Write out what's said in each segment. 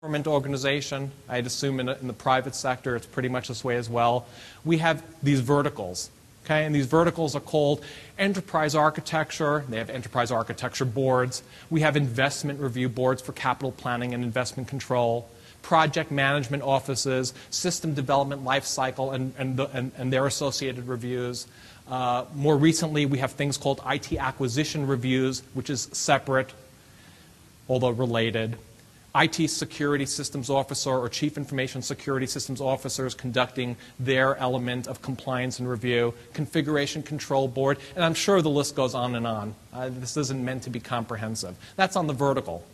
government organization, I'd assume in the private sector it's pretty much this way as well, we have these verticals. Okay? And these verticals are called enterprise architecture. They have enterprise architecture boards. We have investment review boards for capital planning and investment control, project management offices, system development life cycle and their associated reviews. More recently, we have things called IT acquisition reviews, which is separate, although related. IT security systems officer or chief information security systems officers conducting their element of compliance and review, configuration control board, and I'm sure the list goes on and on. This isn't meant to be comprehensive. That's on the vertical.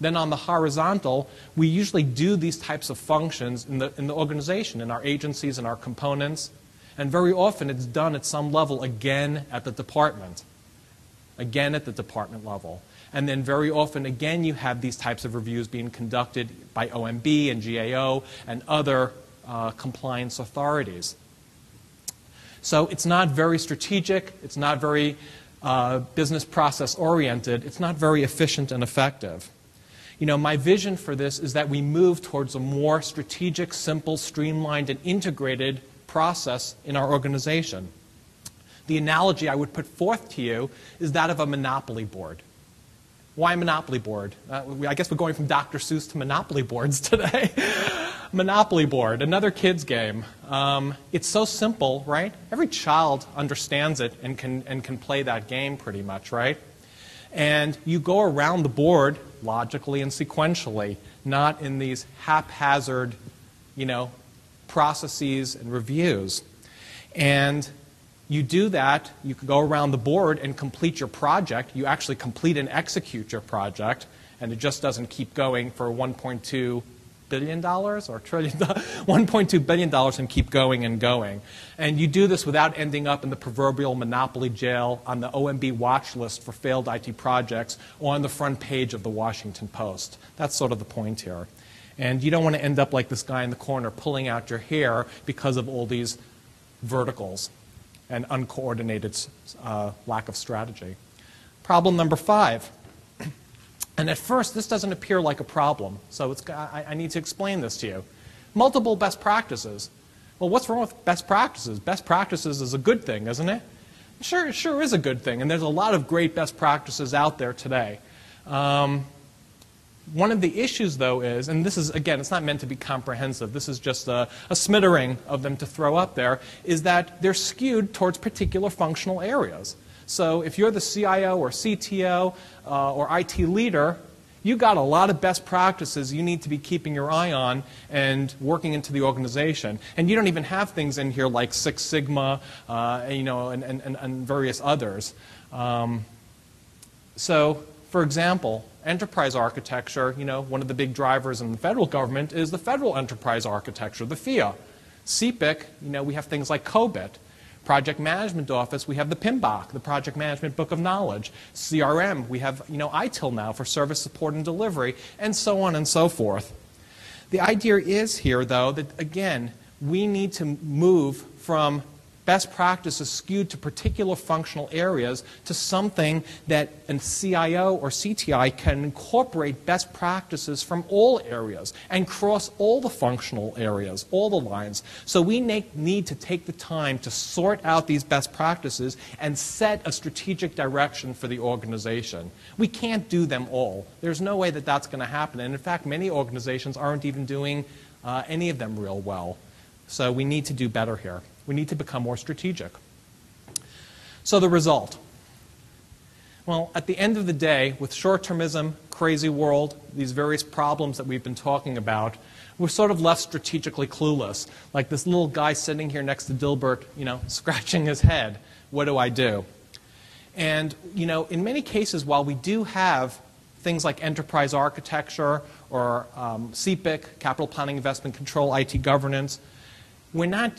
Then on the horizontal, we usually do these types of functions in the organization, in our agencies and our components, and very often it's done at some level again at the department. Again at the department level. And then very often, again, you have these types of reviews being conducted by OMB and GAO and other compliance authorities. So it's not very strategic. It's not very business process oriented. It's not very efficient and effective. You know, my vision for this is that we move towards a more strategic, simple, streamlined, and integrated process in our organization. The analogy I would put forth to you is that of a monopoly board. Why Monopoly board? I guess we're going from Dr. Seuss to Monopoly boards today. Monopoly board, another kid's game. It's so simple, right? Every child understands it and can play that game pretty much, right? And you go around the board logically and sequentially, not in these haphazard, processes and reviews. And you do that, you can go around the board and complete your project. You actually complete and execute your project, and it just doesn't keep going for $1.2 billion or trillion, $1.2 billion and keep going and going. And you do this without ending up in the proverbial monopoly jail on the OMB watch list for failed IT projects or on the front page of the Washington Post. That's sort of the point here. And you don't want to end up like this guy in the corner pulling out your hair because of all these verticals and uncoordinated lack of strategy. Problem number 5. And at first, this doesn't appear like a problem, so I need to explain this to you. Multiple best practices. Well, what's wrong with best practices? Best practices is a good thing, isn't it? Sure, it sure is a good thing, and there's a lot of great best practices out there today. One of the issues, though, is, and this is, again, it's not meant to be comprehensive, this is just a smattering of them to throw up there, is that they're skewed towards particular functional areas. So if you're the CIO or CTO or IT leader, you've got a lot of best practices you need to be keeping your eye on and working into the organization. And you don't even have things in here like Six Sigma, and various others. So, for example, enterprise architecture, one of the big drivers in the federal government is the federal enterprise architecture, the FIA. CPIC, we have things like COBIT. Project Management Office, we have the PMBOK, the Project Management Book of Knowledge. CRM, we have, ITIL now for service support and delivery, and so on and so forth. The idea is here, though, that, again, we need to move from best practices skewed to particular functional areas to something that a CIO or CTI can incorporate best practices from all areas and cross all the functional areas, all the lines. So we need to take the time to sort out these best practices and set a strategic direction for the organization. We can't do them all. There's no way that that's going to happen. And in fact, many organizations aren't even doing any of them real well. So we need to do better here. We need to become more strategic. So the result. Well, at the end of the day, with short-termism, crazy world, these various problems that we've been talking about, we're sort of left strategically clueless. Like this little guy sitting here next to Dilbert, scratching his head. What do I do? And, in many cases, while we do have things like enterprise architecture or CPIC, capital planning, investment control, IT governance, we're not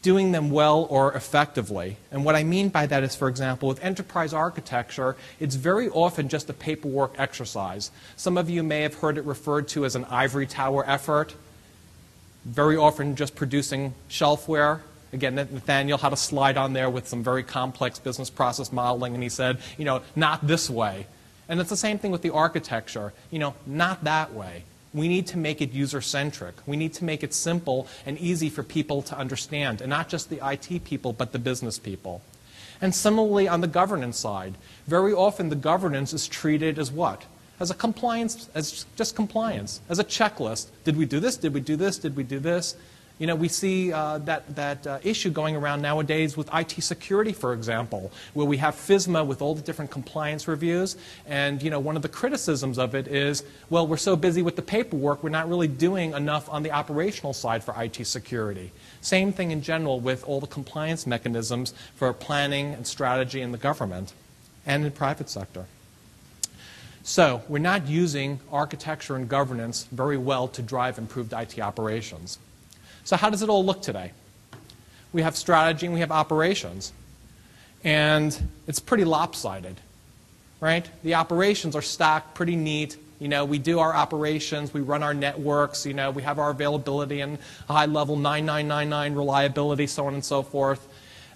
doing them well or effectively. And what I mean by that is, for example, with enterprise architecture, it's very often just a paperwork exercise. Some of you may have heard it referred to as an ivory tower effort, very often just producing shelfware. Again, Nathaniel had a slide on there with some very complex business process modeling, and he said, not this way. And it's the same thing with the architecture, not that way. We need to make it user-centric. We need to make it simple and easy for people to understand, and not just the IT people, but the business people. And similarly, on the governance side, very often the governance is treated as what? As a compliance, as just compliance, as a checklist. Did we do this? Did we do this? Did we do this? You know, we see that issue going around nowadays with IT security, for example, where we have FISMA with all the different compliance reviews. And, you know, one of the criticisms of it is, well, we're so busy with the paperwork, we're not really doing enough on the operational side for IT security. Same thing in general with all the compliance mechanisms for planning and strategy in the government and in the private sector. So we're not using architecture and governance very well to drive improved IT operations. So how does it all look today? We have strategy and we have operations. And it's pretty lopsided, right? The operations are stacked pretty neat. You know, we do our operations, we run our networks, you know, we have our availability and high level 9999 reliability, so on and so forth.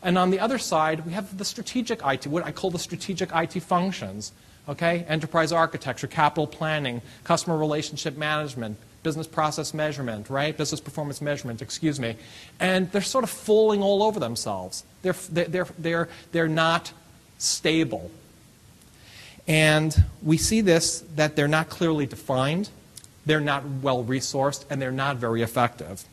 And on the other side, we have the strategic IT, what I call the strategic IT functions. Okay? Enterprise architecture, capital planning, customer relationship management, business process measurement, right? Business performance measurement, excuse me. And they're sort of falling all over themselves. They're not stable. And we see this, that they're not clearly defined, they're not well resourced, and they're not very effective.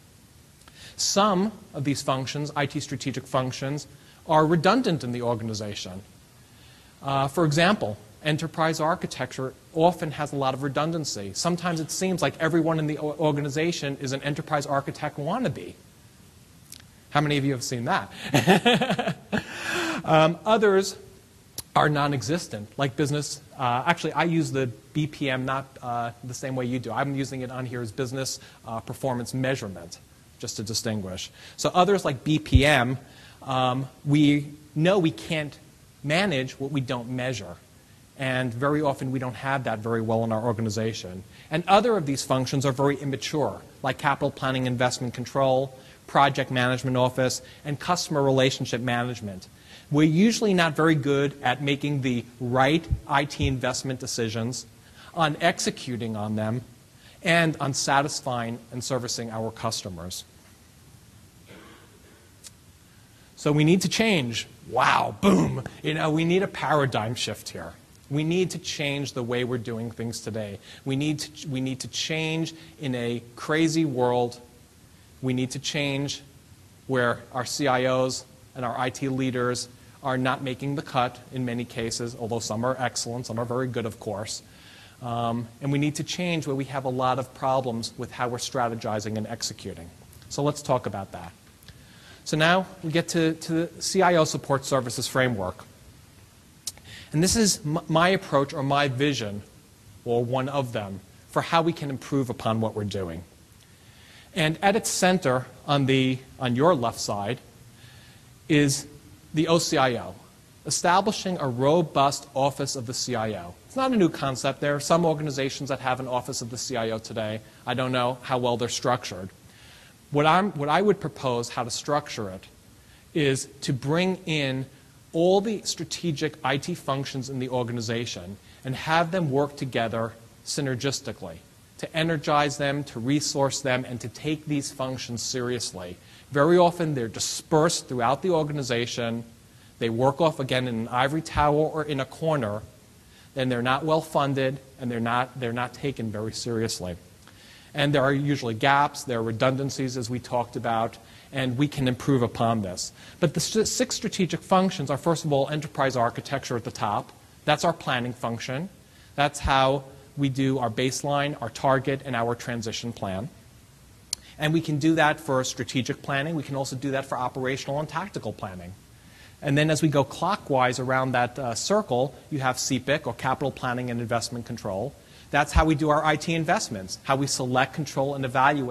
Some of these functions, IT strategic functions, are redundant in the organization. For example, enterprise architecture often has a lot of redundancy. Sometimes it seems like everyone in the organization is an enterprise architect wannabe. How many of you have seen that? Others are non-existent, like business. Actually, I use the BPM not the same way you do. I'm using it on here as business performance measurement, just to distinguish. So others like BPM, we know we can't manage what we don't measure. And very often we don't have that very well in our organization. And other of these functions are very immature, like capital planning, investment control, project management office, and customer relationship management. We're usually not very good at making the right IT investment decisions, on executing on them, and on satisfying and servicing our customers. So we need to change. Wow, boom. You know, we need a paradigm shift here. We need to change the way we're doing things today. We need to change in a crazy world. We need to change where our CIOs and our IT leaders are not making the cut in many cases, although some are excellent, some are very good, of course. And we need to change where we have a lot of problems with how we're strategizing and executing. So let's talk about that. So now we get to the CIO Support Services Framework. And this is my approach or my vision, or one of them, for how we can improve upon what we're doing. And at its center, on your left side, is the OCIO, establishing a robust office of the CIO. It's not a new concept. There are some organizations that have an office of the CIO today. I don't know how well they're structured. What I would propose how to structure it is to bring in all the strategic IT functions in the organization and have them work together synergistically, to energize them, to resource them, and to take these functions seriously. Very often they're dispersed throughout the organization. They work off, again, in an ivory tower or in a corner. Then they're not well funded, and they're not taken very seriously. And there are usually gaps, there are redundancies, as we talked about, and we can improve upon this. But the 6 strategic functions are, first of all, enterprise architecture at the top. That's our planning function. That's how we do our baseline, our target, and our transition plan. And we can do that for strategic planning. We can also do that for operational and tactical planning. And then as we go clockwise around that circle, you have CPIC, or capital planning and investment control. That's how we do our IT investments, how we select, control, and evaluate